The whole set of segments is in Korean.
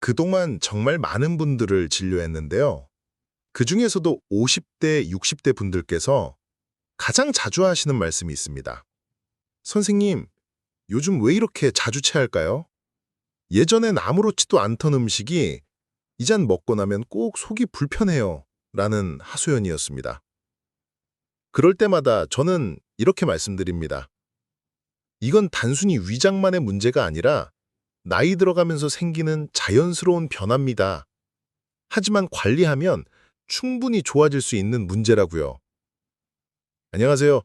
그동안 정말 많은 분들을 진료했는데요. 그중에서도 50대, 60대 분들께서 가장 자주 하시는 말씀이 있습니다. 선생님, 요즘 왜 이렇게 자주 체할까요? 예전엔 아무렇지도 않던 음식이 이젠 먹고 나면 꼭 속이 불편해요. 라는 하소연이었습니다. 그럴 때마다 저는 이렇게 말씀드립니다. 이건 단순히 위장만의 문제가 아니라 나이 들어가면서 생기는 자연스러운 변화입니다. 하지만 관리하면 충분히 좋아질 수 있는 문제라고요. 안녕하세요.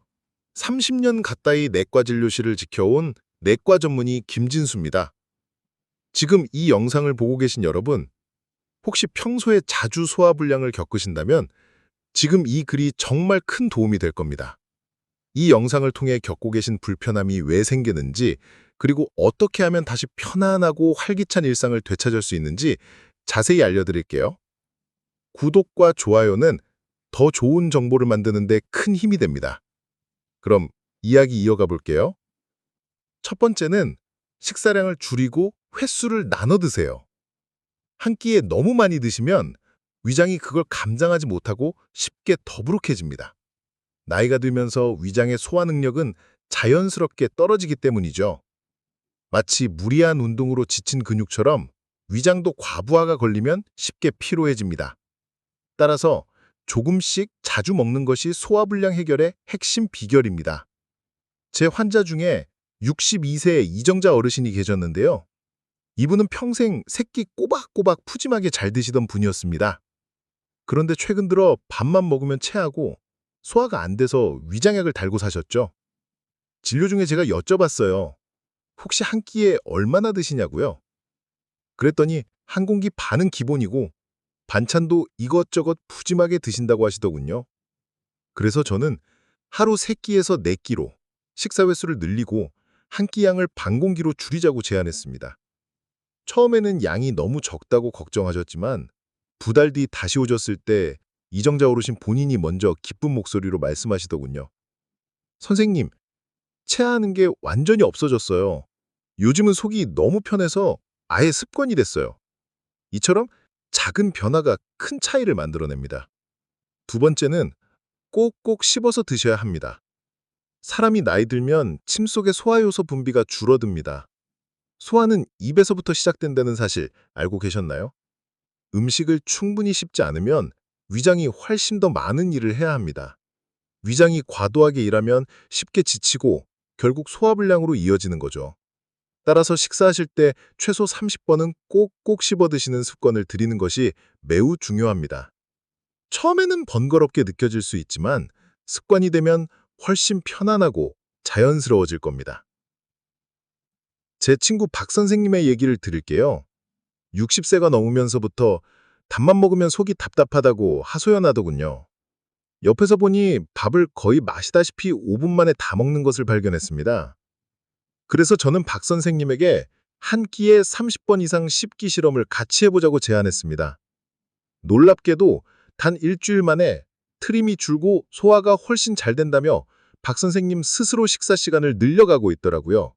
30년 가까이 내과 진료실을 지켜온 내과 전문의 김진수입니다. 지금 이 영상을 보고 계신 여러분, 혹시 평소에 자주 소화불량을 겪으신다면 지금 이 글이 정말 큰 도움이 될 겁니다. 이 영상을 통해 겪고 계신 불편함이 왜 생기는지, 그리고 어떻게 하면 다시 편안하고 활기찬 일상을 되찾을 수 있는지 자세히 알려드릴게요. 구독과 좋아요는 더 좋은 정보를 만드는 데 큰 힘이 됩니다. 그럼 이야기 이어가 볼게요. 첫 번째는 식사량을 줄이고 횟수를 나눠 드세요. 한 끼에 너무 많이 드시면 위장이 그걸 감당하지 못하고 쉽게 더부룩해집니다. 나이가 들면서 위장의 소화 능력은 자연스럽게 떨어지기 때문이죠. 마치 무리한 운동으로 지친 근육처럼 위장도 과부하가 걸리면 쉽게 피로해집니다. 따라서 조금씩 자주 먹는 것이 소화불량 해결의 핵심 비결입니다. 제 환자 중에 62세 이정자 어르신이 계셨는데요. 이분은 평생 새끼 꼬박꼬박 푸짐하게 잘 드시던 분이었습니다. 그런데 최근 들어 밥만 먹으면 체하고 소화가 안 돼서 위장약을 달고 사셨죠. 진료 중에 제가 여쭤봤어요. 혹시 한 끼에 얼마나 드시냐고요? 그랬더니 한 공기 반은 기본이고 반찬도 이것저것 푸짐하게 드신다고 하시더군요. 그래서 저는 하루 3끼에서 4끼로 식사 횟수를 늘리고 한 끼 양을 반 공기로 줄이자고 제안했습니다. 처음에는 양이 너무 적다고 걱정하셨지만 2달 뒤 다시 오셨을 때 이정자 어르신 본인이 먼저 기쁜 목소리로 말씀하시더군요. 선생님, 체하는 게 완전히 없어졌어요. 요즘은 속이 너무 편해서 아예 습관이 됐어요. 이처럼 작은 변화가 큰 차이를 만들어냅니다. 두 번째는 꼭꼭 씹어서 드셔야 합니다. 사람이 나이 들면 침 속의 소화효소 분비가 줄어듭니다. 소화는 입에서부터 시작된다는 사실 알고 계셨나요? 음식을 충분히 씹지 않으면 위장이 훨씬 더 많은 일을 해야 합니다. 위장이 과도하게 일하면 쉽게 지치고 결국 소화불량으로 이어지는 거죠. 따라서 식사하실 때 최소 30번은 꼭꼭 씹어 드시는 습관을 들이는 것이 매우 중요합니다. 처음에는 번거롭게 느껴질 수 있지만 습관이 되면 훨씬 편안하고 자연스러워질 겁니다. 제 친구 박 선생님의 얘기를 들을게요. 60세가 넘으면서부터 밥만 먹으면 속이 답답하다고 하소연하더군요. 옆에서 보니 밥을 거의 마시다시피 5분 만에 다 먹는 것을 발견했습니다. 그래서 저는 박 선생님에게 한 끼에 30번 이상 씹기 실험을 같이 해보자고 제안했습니다. 놀랍게도 단 일주일 만에 트림이 줄고 소화가 훨씬 잘 된다며 박 선생님 스스로 식사 시간을 늘려가고 있더라고요.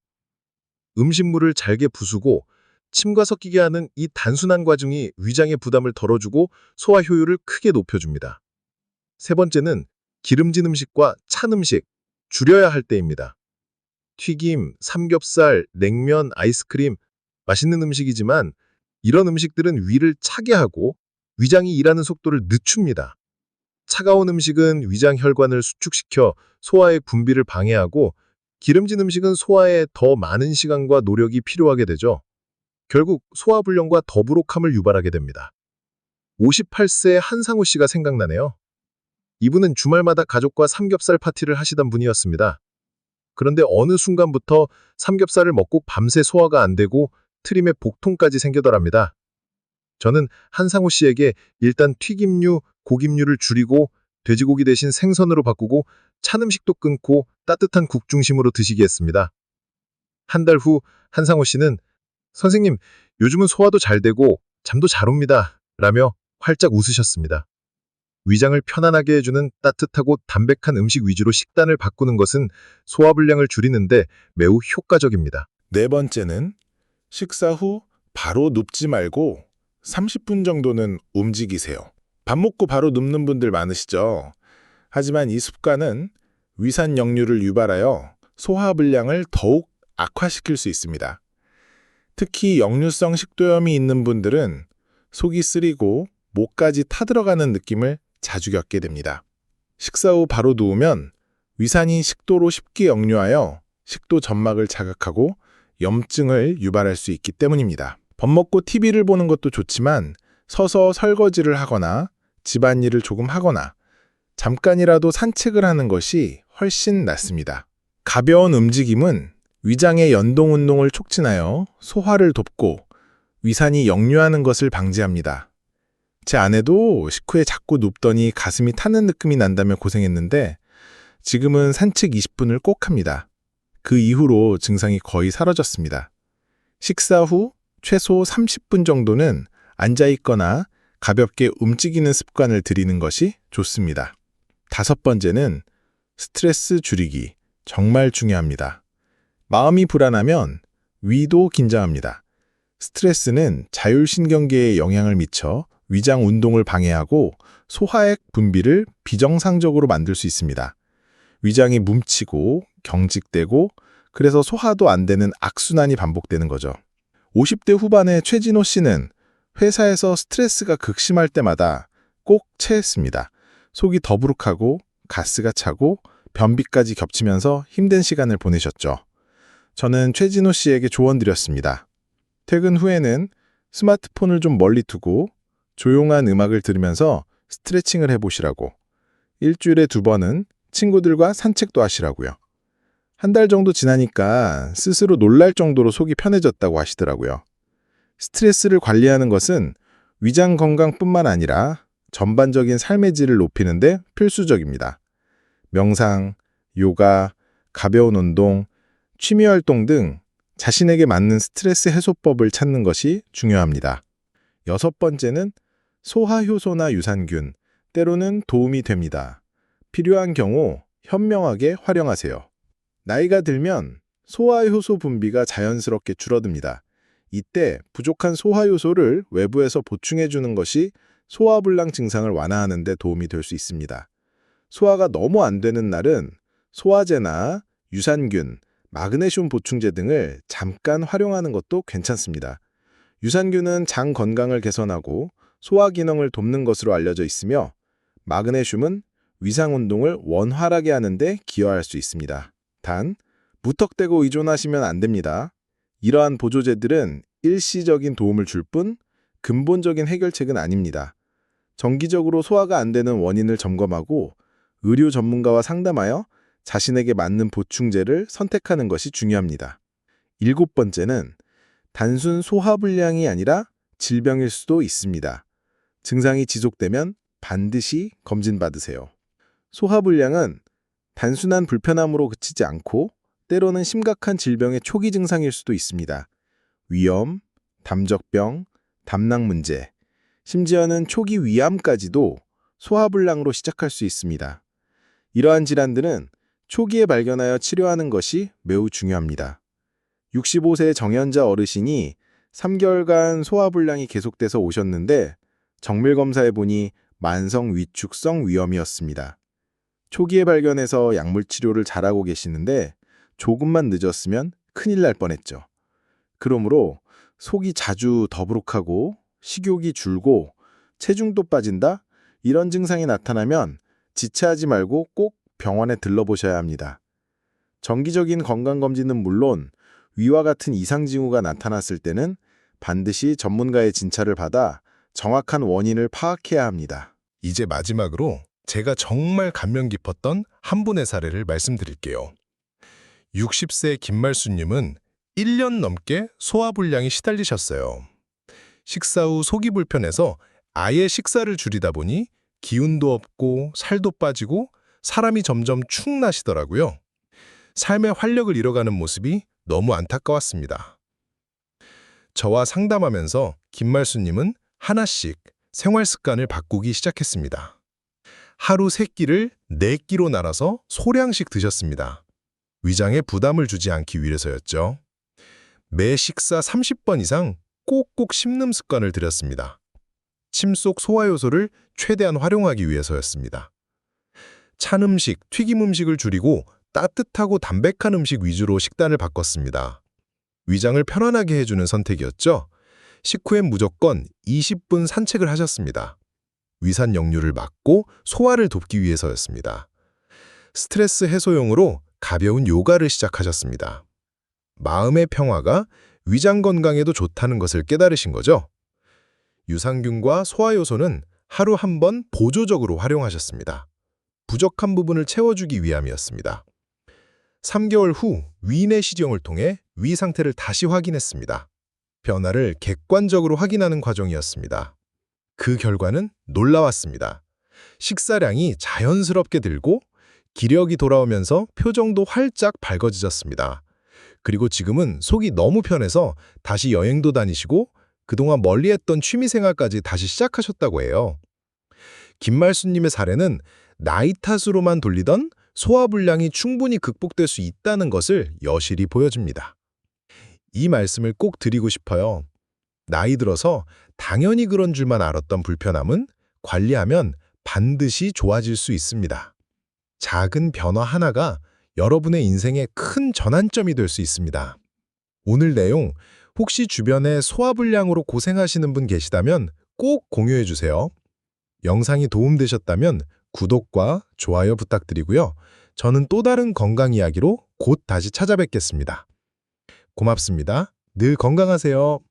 음식물을 잘게 부수고 침과 섞이게 하는 이 단순한 과정이 위장의 부담을 덜어주고 소화 효율을 크게 높여줍니다. 세 번째는 기름진 음식과 찬 음식, 줄여야 할 때입니다. 튀김, 삼겹살, 냉면, 아이스크림, 맛있는 음식이지만 이런 음식들은 위를 차게 하고 위장이 일하는 속도를 늦춥니다. 차가운 음식은 위장 혈관을 수축시켜 소화의 분비를 방해하고 기름진 음식은 소화에 더 많은 시간과 노력이 필요하게 되죠. 결국 소화불량과 더부룩함을 유발하게 됩니다. 58세 한상우 씨가 생각나네요. 이분은 주말마다 가족과 삼겹살 파티를 하시던 분이었습니다. 그런데 어느 순간부터 삼겹살을 먹고 밤새 소화가 안 되고 트림에 복통까지 생기더랍니다. 저는 한상우 씨에게 일단 튀김류, 고김류를 줄이고 돼지고기 대신 생선으로 바꾸고 찬 음식도 끊고 따뜻한 국 중심으로 드시게 했습니다. 한 달 후 한상우 씨는 선생님, 요즘은 소화도 잘 되고 잠도 잘 옵니다. 라며 활짝 웃으셨습니다. 위장을 편안하게 해주는 따뜻하고 담백한 음식 위주로 식단을 바꾸는 것은 소화불량을 줄이는데 매우 효과적입니다. 네 번째는 식사 후 바로 눕지 말고 30분 정도는 움직이세요. 밥 먹고 바로 눕는 분들 많으시죠? 하지만 이 습관은 위산 역류를 유발하여 소화불량을 더욱 악화시킬 수 있습니다. 특히 역류성 식도염이 있는 분들은 속이 쓰리고 목까지 타들어가는 느낌을 자주 겪게 됩니다. 식사 후 바로 누우면 위산이 식도로 쉽게 역류하여 식도 점막을 자극하고 염증을 유발할 수 있기 때문입니다. 밥 먹고 TV를 보는 것도 좋지만 서서 설거지를 하거나 집안일을 조금 하거나 잠깐이라도 산책을 하는 것이 훨씬 낫습니다. 가벼운 움직임은 위장의 연동 운동을 촉진하여 소화를 돕고 위산이 역류하는 것을 방지합니다. 제 아내도 식후에 자꾸 눕더니 가슴이 타는 느낌이 난다며 고생했는데 지금은 산책 20분을 꼭 합니다. 그 이후로 증상이 거의 사라졌습니다. 식사 후 최소 30분 정도는 앉아있거나 가볍게 움직이는 습관을 들이는 것이 좋습니다. 5번째는 스트레스 줄이기. 정말 중요합니다. 마음이 불안하면 위도 긴장합니다. 스트레스는 자율신경계에 영향을 미쳐 위장 운동을 방해하고 소화액 분비를 비정상적으로 만들 수 있습니다. 위장이 뭉치고 경직되고 그래서 소화도 안 되는 악순환이 반복되는 거죠. 50대 후반의 최진호 씨는 회사에서 스트레스가 극심할 때마다 꼭 체했습니다. 속이 더부룩하고 가스가 차고 변비까지 겹치면서 힘든 시간을 보내셨죠. 저는 최진호 씨에게 조언 드렸습니다. 퇴근 후에는 스마트폰을 좀 멀리 두고 조용한 음악을 들으면서 스트레칭을 해보시라고. 일주일에 2번은 친구들과 산책도 하시라고요. 한 달 정도 지나니까 스스로 놀랄 정도로 속이 편해졌다고 하시더라고요. 스트레스를 관리하는 것은 위장 건강뿐만 아니라 전반적인 삶의 질을 높이는 데 필수적입니다. 명상, 요가, 가벼운 운동, 취미 활동 등 자신에게 맞는 스트레스 해소법을 찾는 것이 중요합니다. 6번째는 소화효소나 유산균, 때로는 도움이 됩니다. 필요한 경우 현명하게 활용하세요. 나이가 들면 소화효소 분비가 자연스럽게 줄어듭니다. 이때 부족한 소화효소를 외부에서 보충해주는 것이 소화불량 증상을 완화하는 데 도움이 될 수 있습니다. 소화가 너무 안 되는 날은 소화제나 유산균, 마그네슘 보충제 등을 잠깐 활용하는 것도 괜찮습니다. 유산균은 장 건강을 개선하고 소화 기능을 돕는 것으로 알려져 있으며 마그네슘은 위상 운동을 원활하게 하는 데 기여할 수 있습니다. 단, 무턱대고 의존하시면 안 됩니다. 이러한 보조제들은 일시적인 도움을 줄 뿐 근본적인 해결책은 아닙니다. 정기적으로 소화가 안 되는 원인을 점검하고 의료 전문가와 상담하여 자신에게 맞는 보충제를 선택하는 것이 중요합니다. 7번째는 단순 소화불량이 아니라 질병일 수도 있습니다. 증상이 지속되면 반드시 검진받으세요. 소화불량은 단순한 불편함으로 그치지 않고 때로는 심각한 질병의 초기 증상일 수도 있습니다. 위염, 담적병, 담낭 문제, 심지어는 초기 위암까지도 소화불량으로 시작할 수 있습니다. 이러한 질환들은 초기에 발견하여 치료하는 것이 매우 중요합니다. 65세 정연자 어르신이 3개월간 소화불량이 계속돼서 오셨는데 정밀검사해 보니 만성 위축성 위염이었습니다. 초기에 발견해서 약물 치료를 잘하고 계시는데 조금만 늦었으면 큰일 날 뻔했죠. 그러므로 속이 자주 더부룩하고 식욕이 줄고 체중도 빠진다? 이런 증상이 나타나면 지체하지 말고 꼭 병원에 들러보셔야 합니다. 정기적인 건강검진은 물론 위와 같은 이상 징후가 나타났을 때는 반드시 전문가의 진찰을 받아 정확한 원인을 파악해야 합니다. 이제 마지막으로 제가 정말 감명 깊었던 한 분의 사례를 말씀드릴게요. 60세 김말수님은 1년 넘게 소화불량이 시달리셨어요. 식사 후 속이 불편해서 아예 식사를 줄이다 보니 기운도 없고 살도 빠지고 사람이 점점 축 나시더라고요. 삶의 활력을 잃어가는 모습이 너무 안타까웠습니다. 저와 상담하면서 김말수님은 하나씩 생활 습관을 바꾸기 시작했습니다. 하루 3끼를 4끼로 나눠서 소량씩 드셨습니다. 위장에 부담을 주지 않기 위해서였죠. 매 식사 30번 이상 꼭꼭 씹는 습관을 들였습니다. 침 속 소화효소를 최대한 활용하기 위해서였습니다. 찬 음식, 튀김 음식을 줄이고 따뜻하고 담백한 음식 위주로 식단을 바꿨습니다. 위장을 편안하게 해주는 선택이었죠. 식후엔 무조건 20분 산책을 하셨습니다. 위산 역류를 막고 소화를 돕기 위해서였습니다. 스트레스 해소용으로 가벼운 요가를 시작하셨습니다. 마음의 평화가 위장 건강에도 좋다는 것을 깨달으신 거죠. 유산균과 소화효소는 하루 한 번 보조적으로 활용하셨습니다. 부족한 부분을 채워주기 위함이었습니다. 3개월 후 위내 시경을 통해 위 상태를 다시 확인했습니다. 변화를 객관적으로 확인하는 과정이었습니다. 그 결과는 놀라웠습니다. 식사량이 자연스럽게 늘고 기력이 돌아오면서 표정도 활짝 밝아지셨습니다. 그리고 지금은 속이 너무 편해서 다시 여행도 다니시고 그동안 멀리했던 취미생활까지 다시 시작하셨다고 해요. 김말수님의 사례는 나이 탓으로만 돌리던 소화불량이 충분히 극복될 수 있다는 것을 여실히 보여줍니다. 이 말씀을 꼭 드리고 싶어요. 나이 들어서 당연히 그런 줄만 알았던 불편함은 관리하면 반드시 좋아질 수 있습니다. 작은 변화 하나가 여러분의 인생의 큰 전환점이 될 수 있습니다. 오늘 내용 혹시 주변에 소화불량으로 고생하시는 분 계시다면 꼭 공유해 주세요. 영상이 도움되셨다면 구독과 좋아요 부탁드리고요. 저는 또 다른 건강 이야기로 곧 다시 찾아뵙겠습니다. 고맙습니다. 늘 건강하세요.